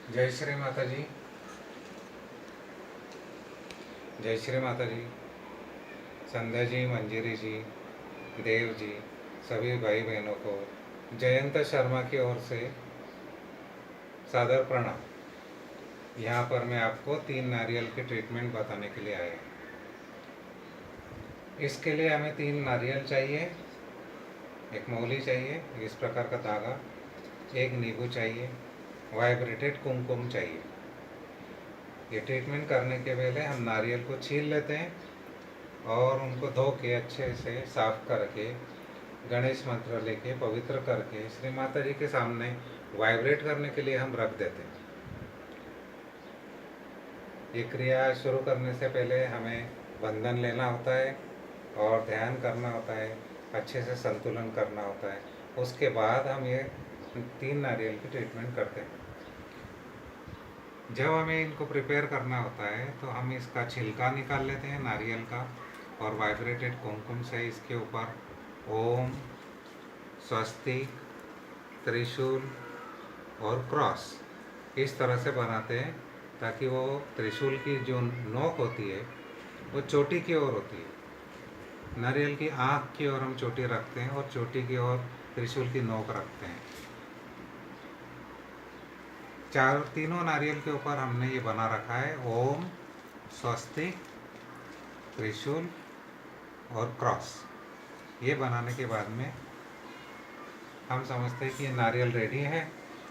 जय श्री माता जी। जय श्री माता जी। संध्या जी, मंजिरी जी, देव जी, सभी भाई बहनों को जयंत शर्मा की ओर से सादर प्रणाम। यहाँ पर मैं आपको 3 नारियल के ट्रीटमेंट बताने के लिए आया। इसके लिए हमें 3 नारियल चाहिए, एक मौली चाहिए, इस प्रकार का धागा, एक नींबू चाहिए, वाइब्रेटेड कुमकुम चाहिए। ये ट्रीटमेंट करने के पहले हम नारियल को छील लेते हैं और उनको धो के अच्छे से साफ करके गणेश मंत्र लेके पवित्र करके श्री माता जी के सामने वाइब्रेट करने के लिए हम रख देते हैं। ये क्रिया शुरू करने से पहले हमें बंधन लेना होता है और ध्यान करना होता है, अच्छे से संतुलन करना होता है। उसके बाद हम ये 3 नारियल की ट्रीटमेंट करते हैं। जब हमें इनको प्रिपेयर करना होता है तो हम इसका छिलका निकाल लेते हैं नारियल का और वाइब्रेटेड कुमकुम से इसके ऊपर ओम, स्वस्तिक, त्रिशूल और क्रॉस इस तरह से बनाते हैं ताकि वो त्रिशूल की जो नोक होती है वो चोटी की ओर होती है। नारियल की आँख की ओर हम चोटी रखते हैं और चोटी की ओर त्रिशूल की नोक रखते हैं। तीनों नारियल के ऊपर हमने ये बना रखा है ओम, स्वस्तिक, त्रिशूल और क्रॉस। ये बनाने के बाद में हम समझते हैं कि ये नारियल रेडी है।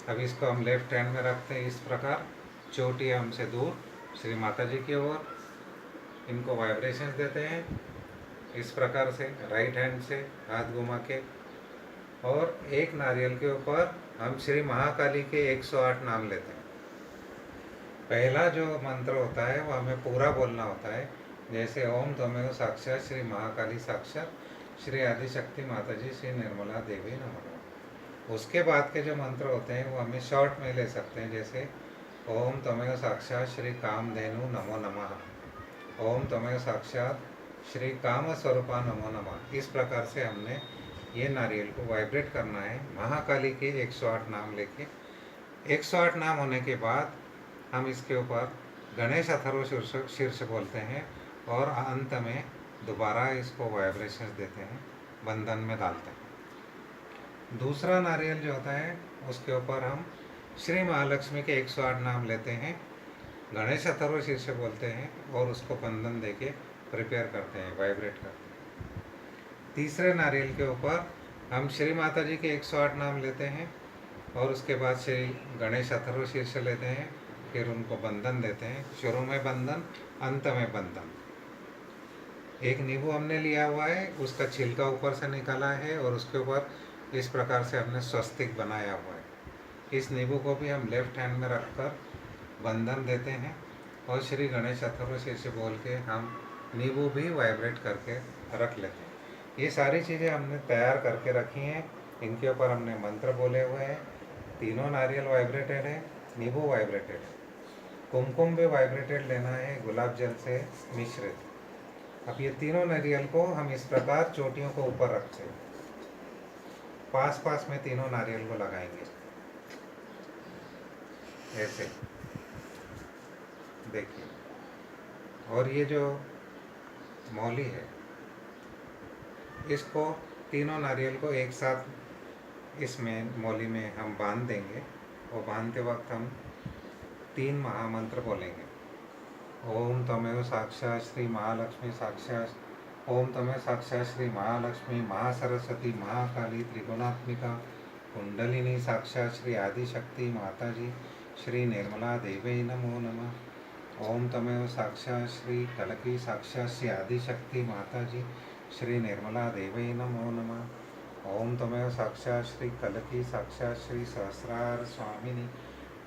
अब इसको हम लेफ्ट हैंड में रखते हैं इस प्रकार, चोटी हमसे दूर श्री माता जी की ओर। इनको वाइब्रेशंस देते हैं इस प्रकार से राइट हैंड से हाथ घुमा के, और एक नारियल के ऊपर हम श्री महाकाली के 108 नाम लेते हैं। पहला जो मंत्र होता है वो हमें पूरा बोलना होता है, जैसे ओम त्वमेव साक्षात श्री महाकाली साक्षात श्री आदिशक्ति माता जी श्री निर्मला देवी नमः। उसके बाद के जो मंत्र होते हैं वो हमें शॉर्ट में ले सकते हैं, जैसे ओम त्वमेव साक्षात श्री कामधेनु नमो नमः, ओम त्वमेव साक्षात श्री काम स्वरूपा नमो नमः। इस प्रकार से हमने ये नारियल को वाइब्रेट करना है महाकाली के 108 नाम लेके। 108 नाम होने के बाद हम इसके ऊपर गणेश अथर्व शीर्ष बोलते हैं और अंत में दोबारा इसको वाइब्रेशन देते हैं, बंधन में डालते हैं। दूसरा नारियल जो होता है उसके ऊपर हम श्री महालक्ष्मी के 108 नाम लेते हैं, गणेश अथर्व शीर्ष बोलते हैं और उसको बंधन देके प्रिपेयर करते हैं, वाइब्रेट करते हैं। तीसरे नारियल के ऊपर हम श्री माता जी के 108 नाम लेते हैं और उसके बाद श्री गणेश अथर्व शीर्ष लेते हैं, फिर उनको बंधन देते हैं। शुरू में बंधन, अंत में बंधन। एक नींबू हमने लिया हुआ है, उसका छिलका ऊपर से निकाला है और उसके ऊपर इस प्रकार से हमने स्वस्तिक बनाया हुआ है। इस नींबू को भी हम लेफ्ट हैंड में रखकर बंधन देते हैं और श्री गणेश अथर्व शीर्ष बोल के हम नींबू भी वाइब्रेट करके रख लेते हैं। ये सारी चीज़ें हमने तैयार करके रखी हैं, इनके ऊपर हमने मंत्र बोले हुए हैं। तीनों नारियल वाइब्रेटेड है, नींबू वाइब्रेटेड है, कुमकुम भी वाइब्रेटेड लेना है गुलाब जल से मिश्रित। अब ये तीनों नारियल को हम इस प्रकार चोटियों को ऊपर रखते हैं, पास पास में तीनों नारियल को लगाएंगे ऐसे, देखिए। और ये जो मौली है इसको तीनों नारियल को एक साथ इसमें मौली में हम बांध देंगे और बांधते वक्त हम 3 महामंत्र बोलेंगे। ओम त्वमेव साक्षात श्री महालक्ष्मी साक्षात, ओम त्वमेव साक्षात श्री महालक्ष्मी महासरस्वती महाकाली त्रिगुणात्मिका कुंडलिनी साक्षात श्री आदिशक्ति माता जी श्री निर्मला देवी नमो नमः। ओम त्वमेव साक्षात श्री कलकी साक्षात श्री आदिशक्ति माता जी श्री निर्मला देवी नमो नमः। ओम त्वमेव साक्षात श्री कलकी साक्षात श्री सहस्रार स्वामिनी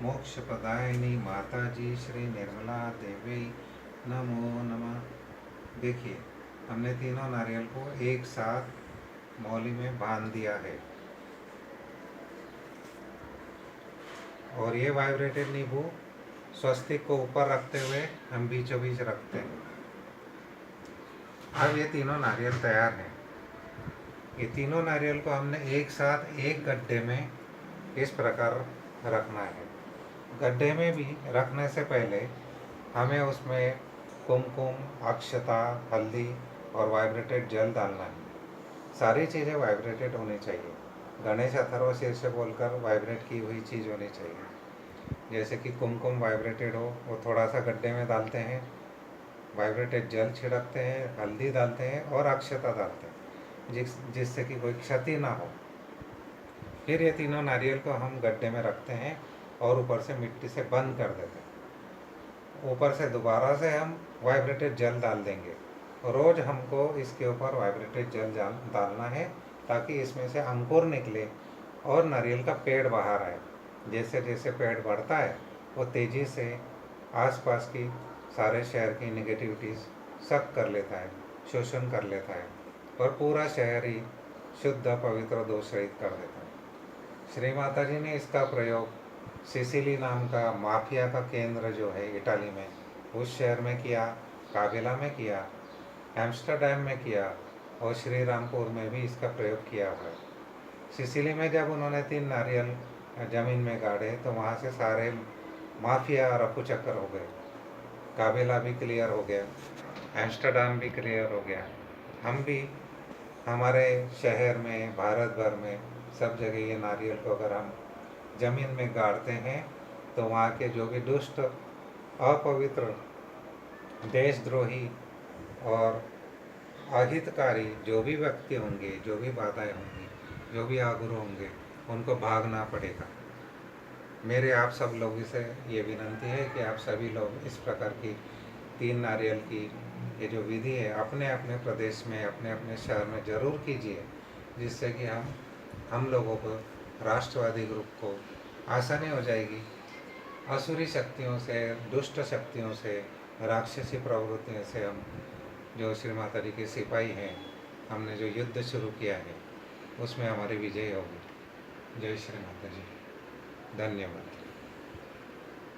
मोक्ष प्रदायिनी माता जी श्री निर्मला देवी नमो नमः। देखिए, हमने तीनों नारियल को एक साथ मौली में बांध दिया है और ये वाइब्रेटेड नींबू स्वस्तिक को ऊपर रखते हुए हम बीचों बीच रखते हैं। अब ये तीनों नारियल तैयार हैं। ये तीनों नारियल को हमने एक साथ एक गड्ढे में इस प्रकार रखना है। गड्ढे में भी रखने से पहले हमें उसमें कुमकुम, अक्षता, हल्दी और वाइब्रेटेड जल डालना है। सारी चीज़ें वाइब्रेटेड होनी चाहिए। गणेश अथर्वशीर्ष बोलकर वाइब्रेट की हुई चीज़ होनी चाहिए। जैसे कि कुमकुम वाइब्रेटेड हो, वो थोड़ा सा गड्ढे में डालते हैं, वाइब्रेटेड जल छिड़कते हैं, हल्दी डालते हैं और अक्षता डालते हैं, जिससे कि कोई क्षति ना हो। फिर ये तीनों नारियल को हम गड्ढे में रखते हैं और ऊपर से मिट्टी से बंद कर देते हैं। ऊपर से दोबारा से हम वाइब्रेटेड जल डाल देंगे। रोज़ हमको इसके ऊपर वाइब्रेटेड जल डालना है, ताकि इसमें से अंकुर निकले और नारियल का पेड़ बाहर आए। जैसे जैसे पेड़ बढ़ता है, वो तेज़ी से आसपास की सारे शहर की नेगेटिविटीज़ सक कर लेता है, शोषण कर लेता है और पूरा शहर ही शुद्ध, पवित्र, दोष रहित कर देता है। श्री माता जी ने इसका प्रयोग सिसिली नाम का माफिया का केंद्र जो है इटाली में, उस शहर में किया, काबिला में किया, एम्स्टरडैम में किया और श्री रामपुर में भी इसका प्रयोग किया हुआ है। सिसिली में जब उन्होंने 3 नारियल ज़मीन में गाड़े तो वहाँ से सारे माफिया रफू चक्कर हो गए। काबिला भी क्लियर हो गया, एम्स्टरडैम भी क्लियर हो गया। हम भी हमारे शहर में, भारत भर में, सब जगह ये नारियल को अगर हम ज़मीन में गाड़ते हैं तो वहाँ के जो भी दुष्ट, अपवित्र, देशद्रोही और अहितकारी जो भी व्यक्ति होंगे, जो भी बाधाएं होंगी, जो भी आगुरु होंगे, उनको भागना पड़ेगा। मेरे आप सब लोगों से ये विनंती है कि आप सभी लोग इस प्रकार की 3 नारियल की ये जो विधि है अपने अपने प्रदेश में, अपने अपने शहर में ज़रूर कीजिए, जिससे कि हम लोगों को, राष्ट्रवादी ग्रुप को आसानी हो जाएगी। असुरी शक्तियों से, दुष्ट शक्तियों से, राक्षसी प्रवृत्तियों से हम जो श्री माता जी के सिपाही हैं, हमने जो युद्ध शुरू किया है उसमें हमारी विजय होगी। जय श्री माता जी। धन्यवाद।